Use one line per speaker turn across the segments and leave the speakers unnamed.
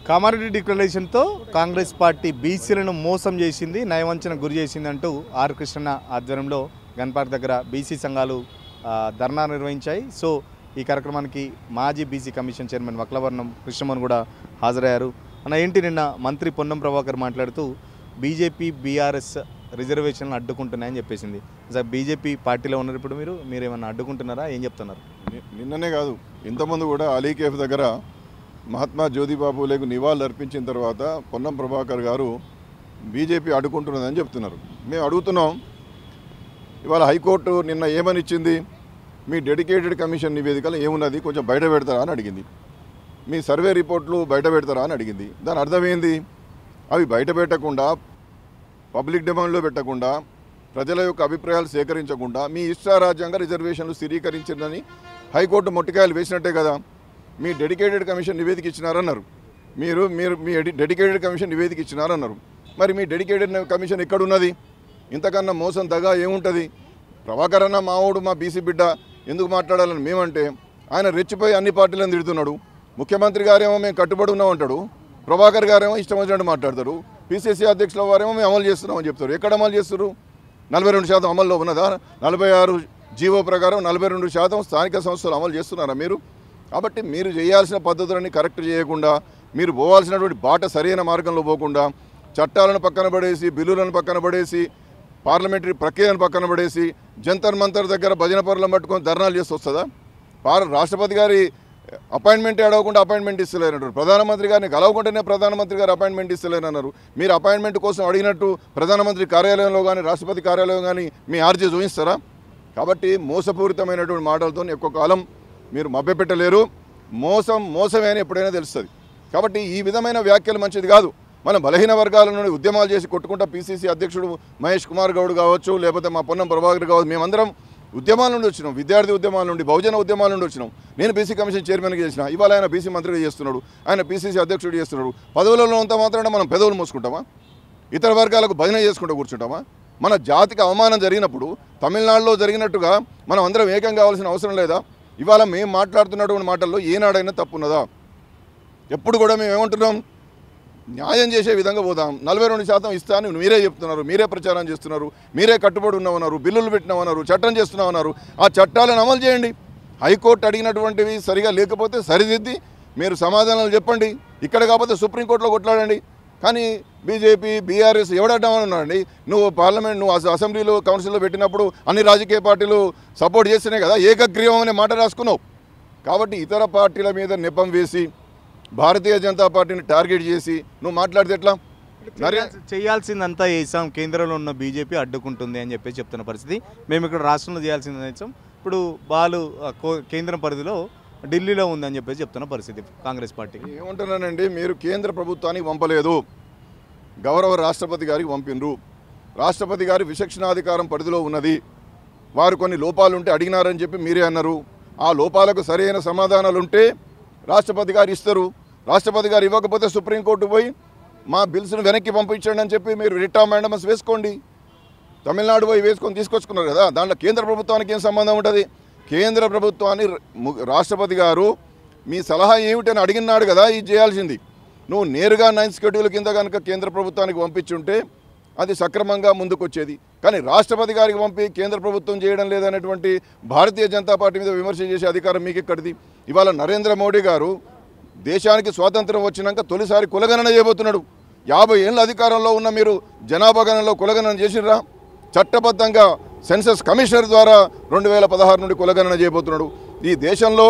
Kamareddy డిక్లరేషన్తో Congress party బీసీలను మోసం చేసింది, నయవంచన గురి చేసింది అంటూ ఆర్ కృష్ణ ఆధ్వర్యంలో గన్పార్క్ దగ్గర బీసీ సంఘాలు ధర్నా నిర్వహించాయి. సో ఈ కార్యక్రమానికి మాజీ బీసీ కమిషన్ చైర్మన్ వక్లవర్ణం కృష్ణమోహన్ కూడా హాజరయ్యారు. ఏంటి నిన్న మంత్రి పొన్నం ప్రభాకర్ మాట్లాడుతూ బీజేపీ బీఆర్ఎస్ రిజర్వేషన్లు అడ్డుకుంటున్నాయని చెప్పేసింది. సార్ బీజేపీ పార్టీలో ఉన్నారు, ఇప్పుడు మీరు ఏమన్నా అడ్డుకుంటున్నారా, ఏం చెప్తున్నారు?
నిన్ననే కాదు, ఇంతకుముందు కూడా అలీకేఫ్ దగ్గర మహాత్మా జ్యోతిబాబులకు నివాళులు అర్పించిన తర్వాత పొన్నం ప్రభాకర్ గారు బీజేపీ అడ్డుకుంటున్నదని చెప్తున్నారు. మేము అడుగుతున్నాం, ఇవాళ హైకోర్టు నిన్న ఏమని ఇచ్చింది? మీ డెడికేటెడ్ కమిషన్ నివేదికలు ఏమున్నది, కొంచెం బయట పెడతారా అని అడిగింది. మీ సర్వే రిపోర్ట్లు బయట పెడతారా అని అడిగింది. దాని అర్థం ఏంది? అవి బయట పెట్టకుండా, పబ్లిక్ డిమాండ్లో పెట్టకుండా, ప్రజల యొక్క అభిప్రాయాలు సేకరించకుండా మీ ఇష్టారాజ్యంగా రిజర్వేషన్లు స్థిరీకరించిందని హైకోర్టు మొట్టికాయలు వేసినట్టే కదా. మీ డెడికేటెడ్ కమిషన్ నివేదిక ఇచ్చినారన్నారు. మీ డెడికేటెడ్ కమిషన్ నివేదిక ఇచ్చినారన్నారు. మరి మీ డెడికేటెడ్ కమిషన్ ఎక్కడున్నది? ఇంతకన్నా మోసం దగా ఏముంటుంది? ప్రభాకర్ అన్న మావోడు, మా బీసీ బిడ్డ, ఎందుకు మాట్లాడాలని మేమంటే ఆయన రెచ్చిపోయి అన్ని పార్టీలను తిడుతున్నాడు. ముఖ్యమంత్రి గారేమో మేము కట్టుబడి ఉన్నామంటాడు, ప్రభాకర్ గారేమో ఇష్టం వచ్చినట్టు మాట్లాడతారు. పిసిసి అధ్యక్షుల వారేమో మేము అమలు చేస్తున్నామని చెప్తారు. ఎక్కడ అమలు చేస్తారు? 42% అమల్లో ఉన్నదా? 46 జీవో ప్రకారం 42% స్థానిక సంస్థలు అమలు చేస్తున్నారా మీరు? కాబట్టి మీరు చేయాల్సిన పద్ధతులని కరెక్ట్ చేయకుండా, మీరు పోవాల్సినటువంటి బాట సరైన మార్గంలో పోకుండా, చట్టాలను పక్కన పడేసి, బిల్లులను పక్కన పడేసి, పార్లమెంటరీ ప్రక్రియను పక్కన పడేసి, జంతర్ మంతర్ దగ్గర భజన పరులను పట్టుకొని ధర్నాలు చేసి వస్తుందా? రాష్ట్రపతి గారి అపాయింట్మెంట్ అడగకుండా అపాయింట్మెంట్ ఇస్తలేరన్నారు. ప్రధానమంత్రి గారిని కలవకుండానే ప్రధానమంత్రి గారు అపాయింట్మెంట్ ఇస్తలేరన్నారు. మీరు అపాయింట్మెంట్ కోసం అడిగినట్టు ప్రధానమంత్రి కార్యాలయంలో కానీ, రాష్ట్రపతి కార్యాలయం కానీ మీ ఆర్జీ చూపిస్తారా? కాబట్టి మోసపూరితమైనటువంటి మాటలతో ఎక్కువ కాలం మీరు మభ్యపెట్టలేరు. మోసమే అని ఎప్పుడైనా తెలుస్తుంది. కాబట్టి ఈ విధమైన వ్యాఖ్యలు మంచిది కాదు. మనం బలహీన వర్గాల నుండి ఉద్యమాలు చేసి కొట్టుకుంటా పిసిసి అధ్యక్షుడు మహేష్ కుమార్ గౌడ్ కావచ్చు, లేకపోతే మా పొన్నం ప్రభాకర్ కావచ్చు, మేమందరం ఉద్యమాల నుండి వచ్చినాం. విద్యార్థి ఉద్యమాల నుండి, బహుజన ఉద్యమాల నుండి వచ్చినాం. నేను బీసీ కమిషన్ చైర్మన్గా చేసిన, ఇవాళ ఆయన బీసీ మంత్రిగా చేస్తున్నాడు, ఆయన పిసిసి అధ్యక్షుడు చేస్తున్నాడు. పదవులలో అంత మాత్రమే మనం పెదవులు మూసుకుంటామా? ఇతర వర్గాలకు భజన చేసుకుంటూ కూర్చుంటామా? మన జాతికి అవమానం జరిగినప్పుడు తమిళనాడులో జరిగినట్టుగా మనం అందరం ఏకం కావాల్సిన అవసరం లేదా? ఇవాళ మేము మాట్లాడుతున్నటువంటి మాటల్లో ఏనాడైనా తప్పున్నదా? ఎప్పుడు కూడా మేము ఏమంటున్నాం? న్యాయం చేసే విధంగా పోదాం. 42% ఇస్తా అని మీరే చెప్తున్నారు, మీరే ప్రచారం చేస్తున్నారు, మీరే కట్టుబడి ఉన్నామన్నారు, బిల్లులు పెట్టినామన్నారు, చట్టం చేస్తున్నామన్నారు. ఆ చట్టాలను అమలు చేయండి. హైకోర్టు అడిగినటువంటివి సరిగా లేకపోతే సరిదిద్ది మీరు సమాధానాలు చెప్పండి. ఇక్కడ కాకపోతే సుప్రీంకోర్టులో కొట్లాడండి. కానీ బీజేపీ బీఆర్ఎస్ ఎవడడ్డామన్నాడండి? నువ్వు అసెంబ్లీలో కౌన్సిల్లో పెట్టినప్పుడు అన్ని రాజకీయ పార్టీలు సపోర్ట్ చేస్తేనే కదా ఏకగ్రీవం అనే మాట రాసుకున్నావు. కాబట్టి ఇతర పార్టీల మీద నెపం వేసి భారతీయ జనతా పార్టీని టార్గెట్ చేసి నువ్వు మాట్లాడితే ఎట్లా?
చేయాల్సిందంతా చేసాం, కేంద్రంలో ఉన్న బీజేపీ అడ్డుకుంటుంది అని చెప్పేసి చెప్తున్న పరిస్థితి. మేము ఇక్కడ రాష్ట్రంలో చేయాల్సింది చేసాం, ఇప్పుడు బాలు కేంద్రం పరిధిలో ఢిల్లీలో ఉందని చెప్పేసి చెప్తున్న పరిస్థితి కాంగ్రెస్ పార్టీకి.
ఏమంటున్నానండి, మీరు కేంద్ర ప్రభుత్వానికి పంపలేదు, గౌరవ రాష్ట్రపతి గారికి పంపినరు. రాష్ట్రపతి గారి విచక్షణాధికారం పరిధిలో ఉన్నది. వారు కొన్ని లోపాలుంటే అడిగినారని చెప్పి మీరే అన్నారు. ఆ లోపాలకు సరైన సమాధానాలు ఉంటే రాష్ట్రపతి గారు ఇస్తారు. రాష్ట్రపతి గారు ఇవ్వకపోతే సుప్రీంకోర్టు పోయి మా బిల్స్ను వెనక్కి పంపించండి అని చెప్పి మీరు రిట్ ఆఫ్ మ్యాండమస్ వేసుకోండి. తమిళనాడు పోయి వేసుకొని తీసుకొచ్చుకున్నారు కదా, దాంట్లో కేంద్ర ప్రభుత్వానికి ఏం సంబంధం ఉంటుంది? కేంద్ర ప్రభుత్వాన్ని రాష్ట్రపతి గారు మీ సలహా ఏమిటని అడిగినాడు కదా, ఇది చేయాల్సింది. నువ్వు నేరుగా 9th షెడ్యూల్ కింద కనుక కేంద్ర ప్రభుత్వానికి పంపించుంటే అది సక్రమంగా ముందుకొచ్చేది. కానీ రాష్ట్రపతి గారికి పంపి కేంద్ర ప్రభుత్వం చేయడం లేదనేటువంటి భారతీయ జనతా పార్టీ మీద విమర్శ చేసే అధికారం మీకు ఎక్కడిది? ఇవాళ నరేంద్ర మోడీ గారు దేశానికి స్వాతంత్రం వచ్చినాక తొలిసారి కులగణన చేయబోతున్నాడు. 50 ఏళ్ళ అధికారంలో ఉన్న మీరు జనాభా గణనలో కులగణన చేసిర్రా? చట్టబద్ధంగా సెన్సస్ కమిషనర్ ద్వారా 2016 నుండి కులగణన చేయబోతున్నాడు. ఈ దేశంలో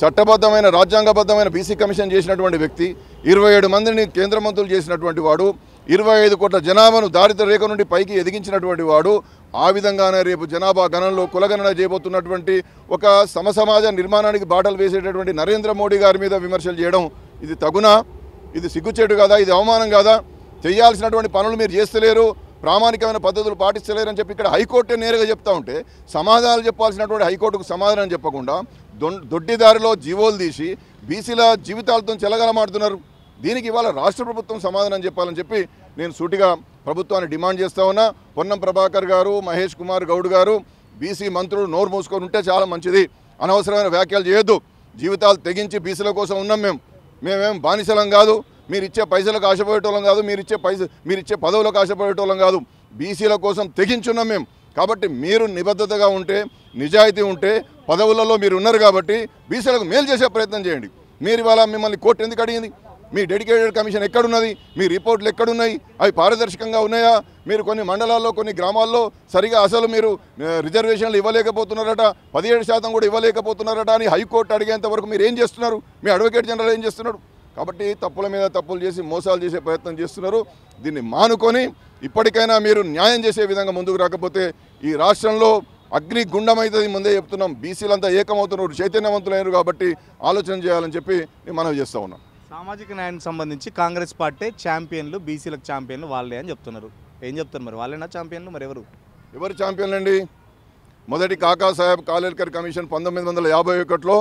చట్టబద్ధమైన రాజ్యాంగబద్ధమైన బీసీ కమిషన్ చేసినటువంటి వ్యక్తి, 27 మందిని కేంద్ర మంత్రులు చేసినటువంటి వాడు, 25 కోట్ల జనాభాను దారిద్ర్య రేఖ నుండి పైకి ఎదిగించినటువంటి వాడు. ఆ విధంగానే రేపు జనాభా గణనలో కులగణన చేయబోతున్నటువంటి ఒక సమసమాజ నిర్మాణానికి బాటలు వేసేటటువంటి నరేంద్ర మోడీ గారి మీద విమర్శలు చేయడం ఇది తగునా? ఇది సిగ్గుచేటు కాదా? ఇది అవమానం కాదా? చేయాల్సినటువంటి పనులు మీరు చేస్తలేరు, ప్రామాణికమైన పద్ధతులు పాటిస్తలేరని చెప్పి ఇక్కడ హైకోర్టే నేరుగా చెప్తా ఉంటే సమాధానాలు చెప్పాల్సినటువంటి హైకోర్టుకు సమాధానం చెప్పకుండా దొడ్డిదారిలో జీవోలు తీసి బీసీల జీవితాలతో చెలగలమాడుతున్నారు. దీనికి ఇవాళ రాష్ట్ర ప్రభుత్వం సమాధానం చెప్పాలని చెప్పి నేను సూటిగా ప్రభుత్వాన్ని డిమాండ్ చేస్తా ఉన్నా. పొన్నం ప్రభాకర్ గారు, మహేష్ కుమార్ గౌడ్ గారు, బీసీ మంత్రులు నోరు మూసుకొని ఉంటే చాలా మంచిది. అనవసరమైన వ్యాఖ్యలు చేయొద్దు. జీవితాలు తెగించి బీసీల కోసం ఉన్నాం. మేమేం బానిసలం కాదు. మీరు ఇచ్చే పైసలకు ఆశపడేటోళ్ళం కాదు, మీరు ఇచ్చే పదవులకు ఆశపడేటోళ్ళం కాదు. బీసీల కోసం తెగించున్నాం మేము. కాబట్టి మీరు నిబద్ధతగా ఉంటే, నిజాయితీ ఉంటే, పదవులలో మీరు ఉన్నారు కాబట్టి బీసీలకు మేలు చేసే ప్రయత్నం చేయండి. మీరు ఇవాళ మిమ్మల్ని కోర్టు ఎందుకు అడిగింది? మీ డెడికేటెడ్ కమిషన్ ఎక్కడున్నది? మీ రిపోర్ట్లు ఎక్కడున్నాయి? అవి పారదర్శకంగా ఉన్నాయా? మీరు కొన్ని మండలాల్లో, కొన్ని గ్రామాల్లో సరిగా అసలు మీరు రిజర్వేషన్లు ఇవ్వలేకపోతున్నారట, 17% కూడా ఇవ్వలేకపోతున్నారట అని హైకోర్టు అడిగేంత వరకు మీరు ఏం చేస్తున్నారు? మీ అడ్వకేట్ జనరల్ ఏం చేస్తున్నాడు? కాబట్టి తప్పుల మీద తప్పులు చేసి మోసాలు చేసే ప్రయత్నం చేస్తున్నారు. దీన్ని మానుకొని ఇప్పటికైనా మీరు న్యాయం చేసే విధంగా ముందుకు రాకపోతే ఈ రాష్ట్రంలో అగ్ని గుండమైతుంది. ముందే చెప్తున్నాం. బీసీలంతా ఏకమవుతున్నారు, చైతన్యవంతులైనరు. కాబట్టి ఆలోచన చేయాలని చెప్పి నేను మనవి చేస్తూ ఉన్నాను.
సామాజిక న్యాయానికి సంబంధించి కాంగ్రెస్ పార్టీ ఛాంపియన్లు, బీసీలకు ఛాంపియన్లు వాళ్ళే అని చెప్తున్నారు. ఏం చెప్తారు మరి? వాళ్ళేనా ఛాంపియన్లు? మరి ఎవరు
ఛాంపియన్లు అండి? మొదటి Kakasaheb Kalelkar commission 1951లో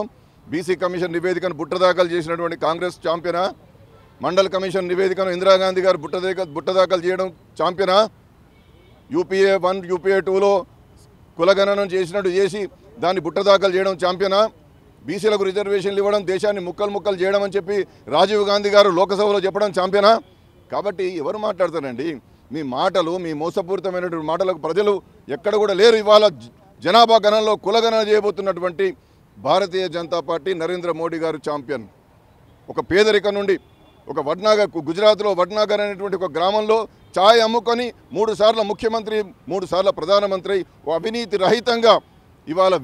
BC commission నివేదికను బుట్టదాఖలు చేసినటువంటి కాంగ్రెస్ ఛాంపియనా? మండల్ కమిషన్ నివేదికను ఇందిరాగాంధీ గారు బుట్టదాఖలు చేయడం ఛాంపియనా? యూపీఏ 1 యూపీఏ 2లో కులగణనం చేసి దాన్ని బుట్టదాఖలు చేయడం ఛాంపియనా? బీసీలకు రిజర్వేషన్లు ఇవ్వడం, దేశాన్ని ముక్కలు చేయడం అని చెప్పి రాజీవ్ గాంధీ గారు లోకసభలో చెప్పడం ఛాంపియనా? కాబట్టి ఎవరు మాట్లాడతారండి? మీ మాటలు, మీ మోసపూరితమైనటువంటి మాటలకు ప్రజలు ఎక్కడ కూడా లేరు. ఇవాళ జనాభా గణనలో కులగణన చేయబోతున్నటువంటి భారతీయ జనతా పార్టీ, నరేంద్ర మోడీ గారు ఛాంపియన్. ఒక పేదరికం నుండి ఒక గుజరాత్లో వడ్నాగర్ అనేటువంటి ఒక గ్రామంలో ఛాయ్ అమ్ముకొని 3 సార్లు ముఖ్యమంత్రి, 3 సార్లు ప్రధానమంత్రి, అవినీతి రహితంగా ఇవాళ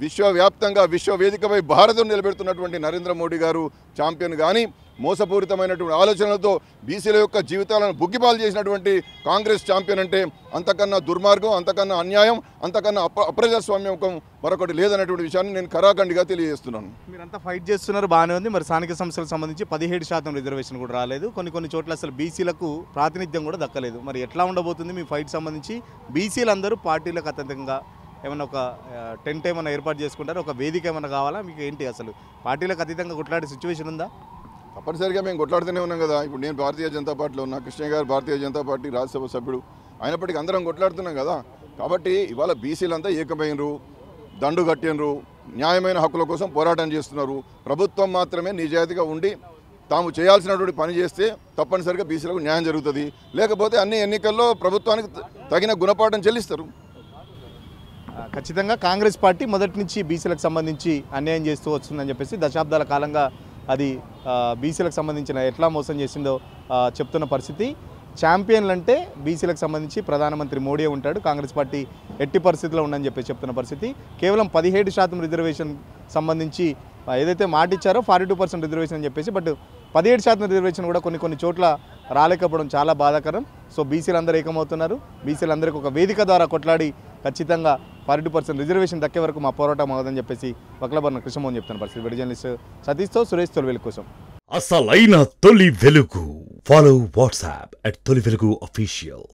విశ్వవ్యాప్తంగా విశ్వవేదికపై భారతం నిలబెడుతున్నటువంటి నరేంద్ర మోడీ గారు ఛాంపియన్. కానీ మోసపూరితమైనటువంటి ఆలోచనలతో బీసీల యొక్క జీవితాలను బుగ్గిపాలు చేసినటువంటి కాంగ్రెస్ ఛాంపియన్ అంటే అంతకన్నా దుర్మార్గం, అంతకన్నా అన్యాయం, అంతకన్నా అప్రజాస్వామ్యం మరొకటి లేదనేటువంటి విషయాన్ని నేను ఖరాఖండిగా తెలియజేస్తున్నాను.
మీరంతా ఫైట్ చేస్తున్నారు, బాగానే ఉంది. మరి స్థానిక సంస్థలకు సంబంధించి 17% రిజర్వేషన్ కూడా రాలేదు. కొన్ని చోట్ల అసలు బీసీలకు ప్రాతినిధ్యం కూడా దక్కలేదు. మరి ఎట్లా ఉండబోతుంది మీ ఫైట్ సంబంధించి? బీసీలందరూ పార్టీలకు అతీతంగా ఏమన్నా ఒక టెంట్ ఏమైనా ఏర్పాటు చేసుకుంటారు? ఒక వేదిక ఏమైనా కావాలా మీకు? ఏంటి అసలు పార్టీలకు అతీతంగా కొట్లాడే సిచ్యువేషన్ ఉందా?
తప్పనిసరిగా మేము కొట్లాడుతూనే ఉన్నాం కదా. ఇప్పుడు నేను భారతీయ జనతా పార్టీలో ఉన్నా, కృష్ణయ్య గారు భారతీయ జనతా పార్టీ రాజ్యసభ సభ్యుడు, అయినప్పటికీ అందరం కొట్లాడుతున్నాం కదా. కాబట్టి ఇవాళ బీసీలంతా ఏకమైనరు, దండు కట్టినరు, న్యాయమైన హక్కుల కోసం పోరాటం చేస్తున్నారు. ప్రభుత్వం మాత్రమే నిజాయితీగా ఉండి తాము చేయాల్సినటువంటి పని చేస్తే తప్పనిసరిగా బీసీలకు న్యాయం జరుగుతుంది. లేకపోతే అన్ని ఎన్నికల్లో ప్రభుత్వానికి తగిన గుణపాఠం చెల్లిస్తారు.
ఖచ్చితంగా కాంగ్రెస్ పార్టీ మొదటి నుంచి బీసీలకు సంబంధించి అన్యాయం చేస్తూ వస్తుందని చెప్పేసి దశాబ్దాల కాలంగా అది బీసీలకు సంబంధించిన ఎట్లా మోసం చేసిందో చెప్తున్న పరిస్థితి. ఛాంపియన్లు అంటే బీసీలకు సంబంధించి ప్రధానమంత్రి మోడీ ఉంటాడు. కాంగ్రెస్ పార్టీ ఎట్టి పరిస్థితిలో ఉందని చెప్పి చెప్తున్న పరిస్థితి. కేవలం 17% రిజర్వేషన్ సంబంధించి ఏదైతే మాట ఇచ్చారో 42% రిజర్వేషన్ అని చెప్పేసి, బట్ 17% రిజర్వేషన్ కూడా కొన్ని చోట్ల రాలేకపోవడం చాలా బాధాకరం. సో బీసీలందరూ ఏకమవుతున్నారు. బీసీలందరికీ ఒక వేదిక ద్వారా కొట్లాడి ఖచ్చితంగా 42% రిజర్వేషన్ దక్కే వరకు మా పోరాటం అవుదని చెప్పేసి వక్లబర్న కృష్ణమోహన్ చెప్తున్న పరిస్థితి. వీడియో జర్నలిస్ట్ సతీష్తో సురేష్ తొలివెలుగు కోసం.
అసలైన తొలి వెలుగు. Follow WhatsApp @Tolivelugu official.